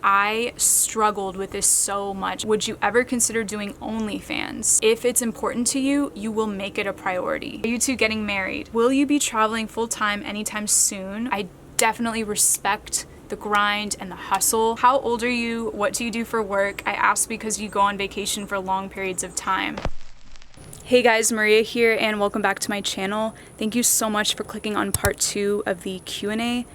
I struggled with this so much. Would you ever consider doing OnlyFans? If it's important to you, you will make it a priority. Are you two getting married? Will you be traveling full-time anytime soon? I definitely respect the grind and the hustle. How old are you? What do you do for work? I ask because you go on vacation for long periods of time. Hey guys, Maria here and welcome back to my channel. Thank you so much for clicking on part 2 of the Q&A.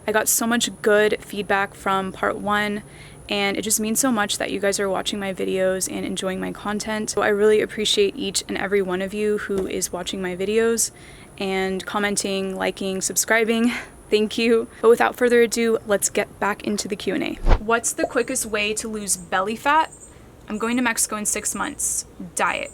I got so much good feedback from part 1 and it just means so much that you guys are watching my videos and enjoying my content. So I really appreciate each and every one of you who is watching my videos and commenting, liking, subscribing. Thank you. But without further ado, let's get back into the Q&A. What's the quickest way to lose belly fat? I'm going to Mexico in 6 months. Diet, ?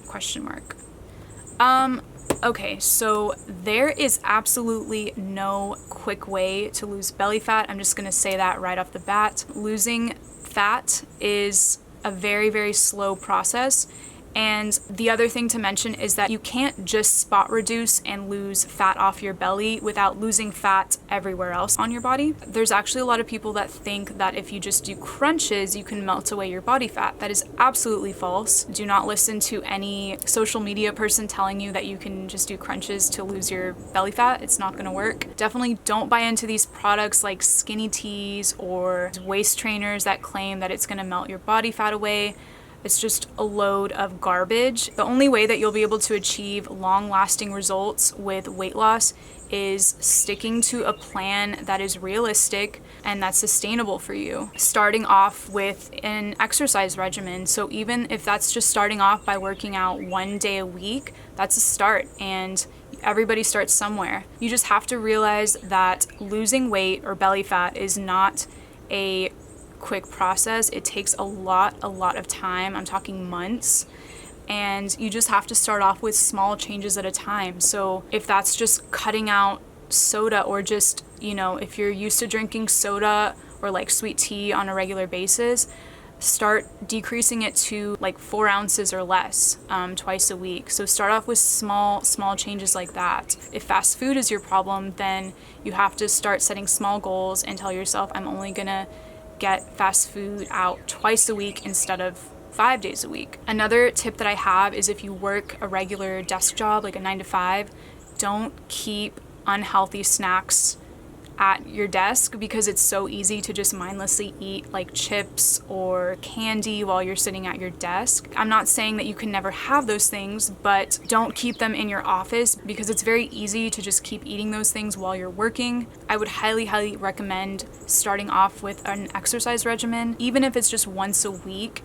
Okay, so there is absolutely no quick way to lose belly fat. I'm just gonna say that right off the bat. Losing fat is a very, very slow process. And the other thing to mention is that you can't just spot reduce and lose fat off your belly without losing fat everywhere else on your body. There's actually a lot of people that think that if you just do crunches, you can melt away your body fat. That is absolutely false. Do not listen to any social media person telling you that you can just do crunches to lose your belly fat. It's not gonna work. Definitely don't buy into these products like skinny teas or waist trainers that claim that it's gonna melt your body fat away. It's just a load of garbage. The only way that you'll be able to achieve long-lasting results with weight loss is sticking to a plan that is realistic and that's sustainable for you. Starting off with an exercise regimen. So even if that's just starting off by working out 1 day a week, that's a start, and everybody starts somewhere. You just have to realize that losing weight or belly fat is not a quick process. It takes a lot of time. I'm talking months. And you just have to start off with small changes at a time. So if that's just cutting out soda, or just, if you're used to drinking soda or like sweet tea on a regular basis, start decreasing it to like 4 ounces or less twice a week. So start off with small changes like that. If fast food is your problem, then you have to start setting small goals and tell yourself, I'm only gonna get fast food out twice a week instead of 5 days a week. Another tip that I have is if you work a regular desk job, like a 9 to 5, don't keep unhealthy snacks at your desk, because it's so easy to just mindlessly eat like chips or candy while you're sitting at your desk. I'm not saying that you can never have those things, but don't keep them in your office, because it's very easy to just keep eating those things while you're working. I would highly recommend starting off with an exercise regimen, even if it's just once a week.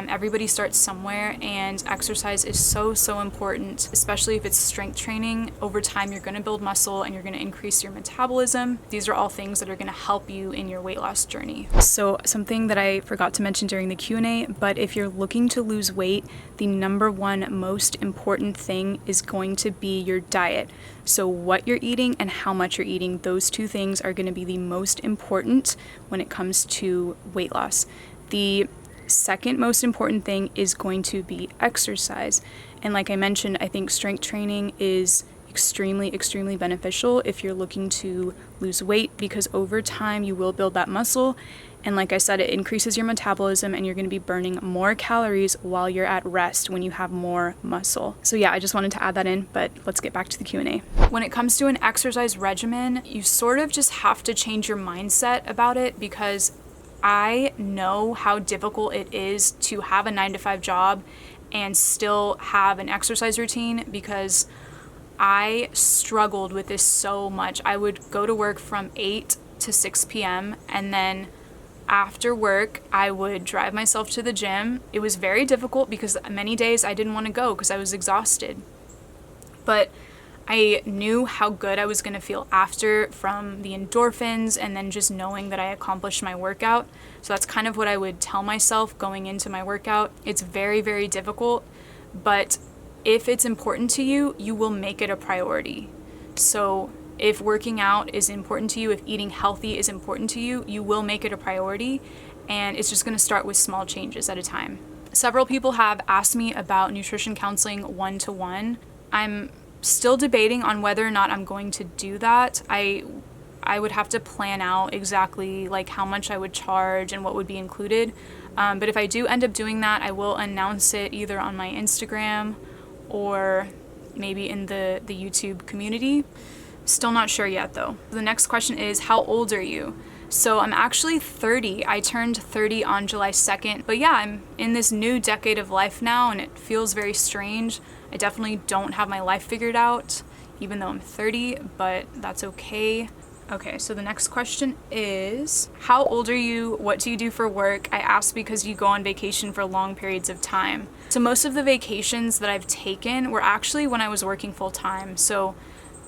Everybody starts somewhere, and exercise is so important, especially if it's strength training. Over time, you're gonna build muscle and you're gonna increase your metabolism. These are all things that are gonna help you in your weight loss journey. So something that I forgot to mention during the Q&A, but if you're looking to lose weight, the number one most important thing is going to be your diet. So what you're eating and how much you're eating, those two things are gonna be the most important when it comes to weight loss. The second most important thing is going to be exercise. And like I mentioned, I think strength training is extremely beneficial if you're looking to lose weight, because over time you will build that muscle. And like I said, it increases your metabolism and you're going to be burning more calories while you're at rest when you have more muscle. So yeah, I just wanted to add that in, but let's get back to the Q&A. When it comes to an exercise regimen, you sort of just have to change your mindset about it, because I know how difficult it is to have a 9 to 5 job and still have an exercise routine, because I struggled with this so much. I would go to work from 8 to 6 p.m. and then after work, I would drive myself to the gym. It was very difficult because many days I didn't want to go because I was exhausted. But I knew how good I was going to feel after, from the endorphins and then just knowing that I accomplished my workout. So that's kind of what I would tell myself going into my workout. It's very difficult, but if it's important to you, you will make it a priority. So if working out is important to you, if eating healthy is important to you, you will make it a priority, and it's just going to start with small changes at a time. Several people have asked me about nutrition counseling one-to-one. I'm still debating on whether or not I'm going to do that. I I would have to plan out exactly like how much I would charge and what would be included. But if I do end up doing that, I will announce it either on my Instagram or maybe in the YouTube community. Still not sure yet though. The next question is, how old are you? So I'm actually 30. I turned 30 on July 2nd. But yeah, I'm in this new decade of life now and it feels very strange. I definitely don't have my life figured out, even though I'm 30, but that's okay. Okay, so the next question is, how old are you? What do you do for work? I ask because you go on vacation for long periods of time. So most of the vacations that I've taken were actually when I was working full time. So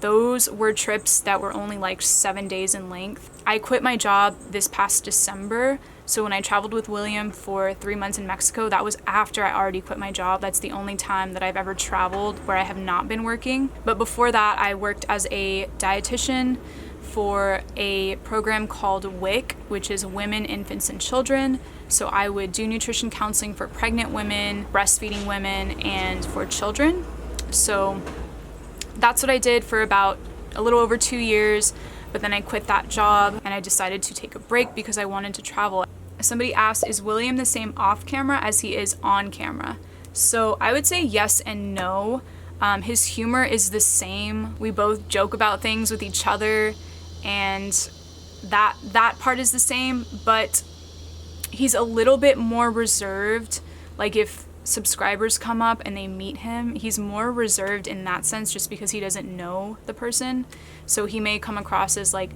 those were trips that were only like 7 days in length. I quit my job this past December. So when I traveled with William for 3 months in Mexico, that was after I already quit my job. That's the only time that I've ever traveled where I have not been working. But before that, I worked as a dietitian for a program called WIC, which is Women, Infants, and Children. So I would do nutrition counseling for pregnant women, breastfeeding women, and for children. So that's what I did for about a little over 2 years, but then I quit that job and I decided to take a break because I wanted to travel. Somebody asked, is William the same off camera as he is on camera? So I would say yes and no. His humor is the same. We both joke about things with each other, and that part is the same, but he's a little bit more reserved. Like if subscribers come up and they meet him, he's more reserved in that sense just because he doesn't know the person. So he may come across as like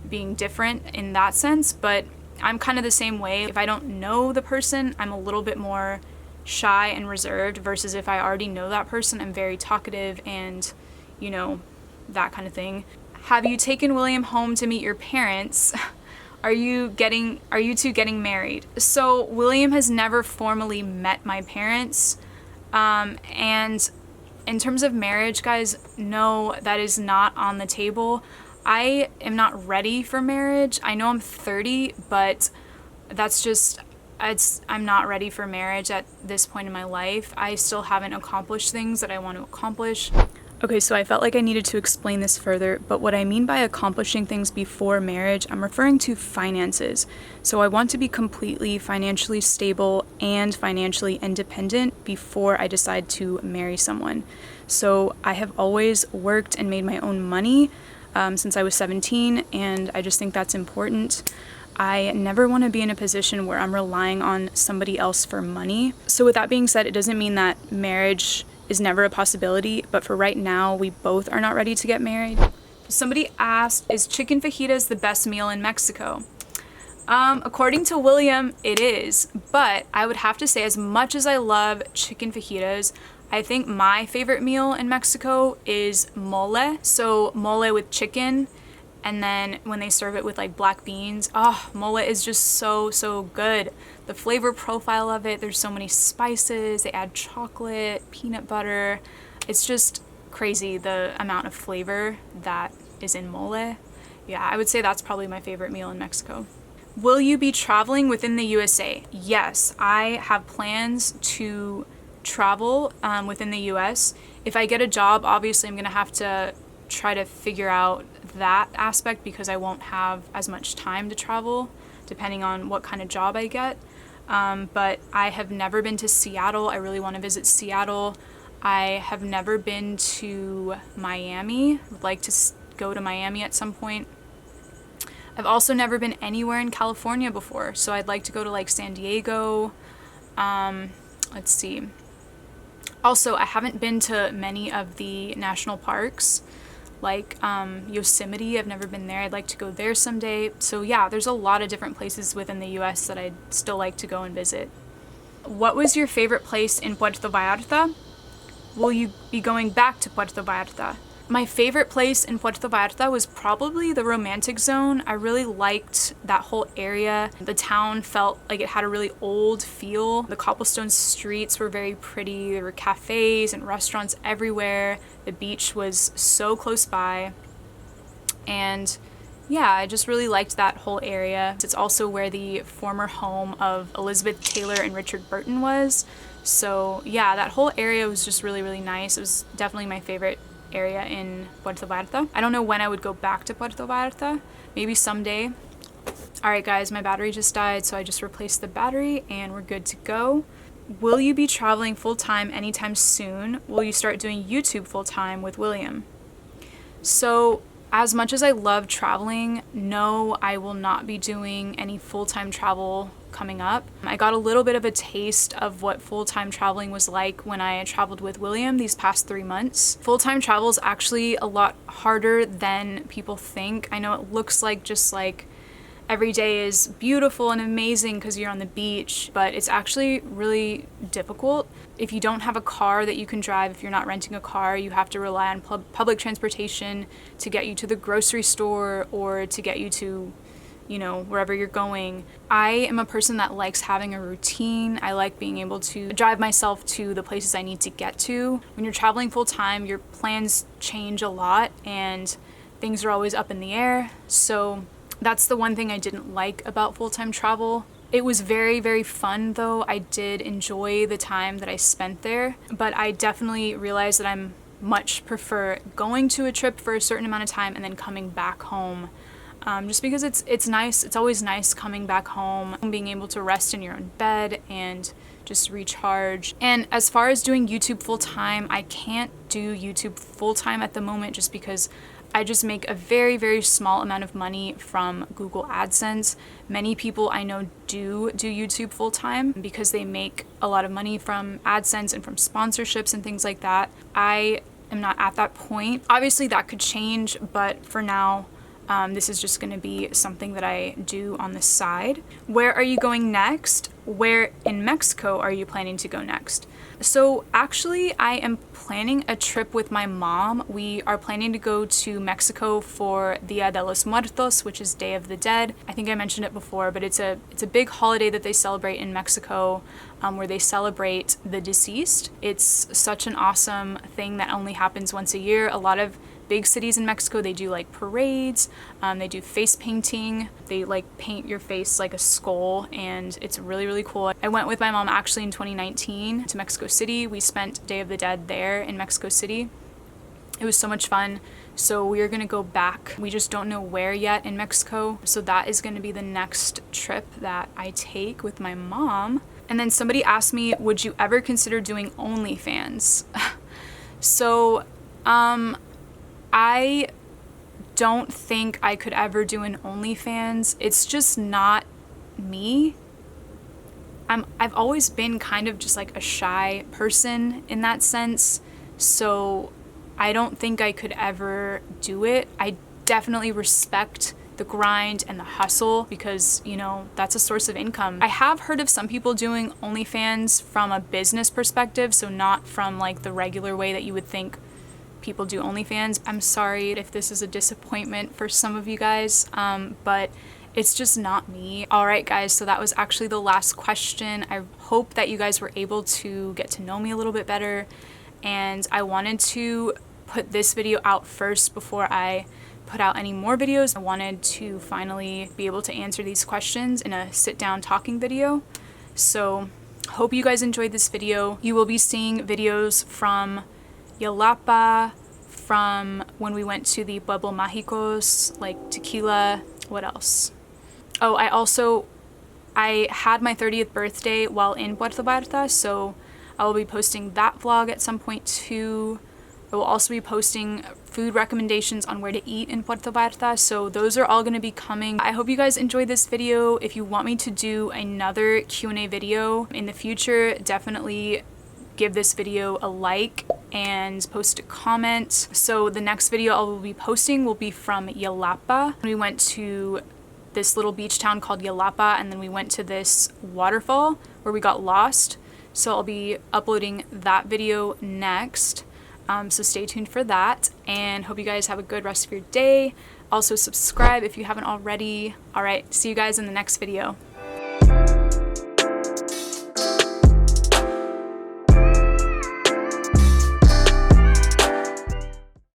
being different in that sense, but I'm kind of the same way. If I don't know the person, I'm a little bit more shy and reserved, versus if I already know that person, I'm very talkative and, you know, that kind of thing. Have you taken William home to meet your parents? Are you two getting married? So William has never formally met my parents. And in terms of marriage, guys, no, that is not on the table. I am not ready for marriage. I know I'm 30, but that's just, I'm not ready for marriage at this point in my life. I still haven't accomplished things that I want to accomplish. Okay, so I felt like I needed to explain this further, but what I mean by accomplishing things before marriage, I'm referring to finances. So I want to be completely financially stable and financially independent before I decide to marry someone. So I have always worked and made my own money since I was 17, and I just think that's important. I never want to be in a position where I'm relying on somebody else for money. So with that being said, it doesn't mean that marriage is never a possibility, but for right now, we both are not ready to get married. Somebody asked, is chicken fajitas the best meal in Mexico? According to William, it is, but I would have to say, as much as I love chicken fajitas, I think my favorite meal in Mexico is mole. So mole with chicken, and then when they serve it with like black beans, mole is just so good. The flavor profile of it, there's so many spices, they add chocolate, peanut butter. It's just crazy the amount of flavor that is in mole. Yeah, I would say that's probably my favorite meal in Mexico. Will you be traveling within the USA? Yes, I have plans to travel within the US. If I get a job, obviously I'm gonna have to try to figure out that aspect because I won't have as much time to travel depending on what kind of job I get. But I have never been to Seattle. I really want to visit Seattle. I have never been to Miami. Would like to go to Miami at some point. I've also never been anywhere in California before, so I'd like to go to like San Diego. Let's see. Also, I haven't been to many of the national parks, like Yosemite. I've never been there. I'd like to go there someday. So yeah, there's a lot of different places within the US that I'd still like to go and visit. What was your favorite place in Puerto Vallarta? Will you be going back to Puerto Vallarta? My favorite place in Puerto Vallarta was probably the Romantic Zone. I really liked that whole area. The town felt like it had a really old feel. The cobblestone streets were very pretty. There were cafes and restaurants everywhere. The beach was so close by. And yeah, I just really liked that whole area. It's also where the former home of Elizabeth Taylor and Richard Burton was. So yeah, that whole area was just really nice. It was definitely my favorite area in Puerto Vallarta. I don't know when I would go back to Puerto Vallarta, maybe someday. Alright guys, my battery just died, so I just replaced the battery and we're good to go. Will you be traveling full-time anytime soon? Will you start doing YouTube full-time with William? So, as much as I love traveling, no, I will not be doing any full-time travel coming up. I got a little bit of a taste of what full-time traveling was like when I traveled with William these past 3 months. Full-time travel is actually a lot harder than people think. I know it looks like just like every day is beautiful and amazing because you're on the beach, but it's actually really difficult. If you don't have a car that you can drive, if you're not renting a car, you have to rely on public transportation to get you to the grocery store or to get you to, you know, wherever you're going. I am a person that likes having a routine. I like being able to drive myself to the places I need to get to. When you're traveling full time, your plans change a lot and things are always up in the air. So that's the one thing I didn't like about full-time travel. It was very, very fun though. I did enjoy the time that I spent there, but I definitely realized that I'm much prefer going to a trip for a certain amount of time and then coming back home. Just because it's nice. It's always nice coming back home, being able to rest in your own bed and just recharge. And as far as doing YouTube full-time, I can't do YouTube full-time at the moment just because I just make a very, very small amount of money from Google AdSense. Many people I know do YouTube full-time because they make a lot of money from AdSense and from sponsorships and things like that. I am not at that point. Obviously that could change, but for now, this is just gonna be something that I do on the side. Where are you going next? Where in Mexico are you planning to go next? So actually, I am planning a trip with my mom. We are planning to go to Mexico for Dia de los Muertos, which is Day of the Dead. I think I mentioned it before, but it's a big holiday that they celebrate in Mexico, where they celebrate the deceased. It's such an awesome thing that only happens once a year. A lot of big cities in Mexico, they do like parades, they do face painting, they like paint your face like a skull, and it's really, really cool. I went with my mom actually in 2019 to Mexico City. We spent Day of the Dead there in Mexico City. It was so much fun. So we are gonna go back. We just don't know where yet in Mexico. So that is gonna be the next trip that I take with my mom. And then somebody asked me, would you ever consider doing OnlyFans? So, I don't think I could ever do an OnlyFans. It's just not me. I've always been kind of just like a shy person in that sense, so I don't think I could ever do it. I definitely respect the grind and the hustle because, you know, that's a source of income. I have heard of some people doing OnlyFans from a business perspective, so not from like the regular way that you would think people do OnlyFans. I'm sorry if this is a disappointment for some of you guys, but it's just not me. All right, guys, so that was actually the last question. I hope that you guys were able to get to know me a little bit better, and I wanted to put this video out first before I put out any more videos. I wanted to finally be able to answer these questions in a sit-down talking video. So hope you guys enjoyed this video. You will be seeing videos from Yalapa, from when we went to the Pueblo Mágicos, like tequila. What else? Oh, I had my 30th birthday while in Puerto Vallarta, so I will be posting that vlog at some point too. I will also be posting food recommendations on where to eat in Puerto Vallarta, so those are all going to be coming. I hope you guys enjoyed this video. If you want me to do another Q&A video in the future, definitely give this video a like and post a comment. So the next video I will be posting will be from Yalapa. We went to this little beach town called Yalapa, and then we went to this waterfall where we got lost. So I'll be uploading that video next. So stay tuned for that, and hope you guys have a good rest of your day. Also subscribe if you haven't already. All right, see you guys in the next video.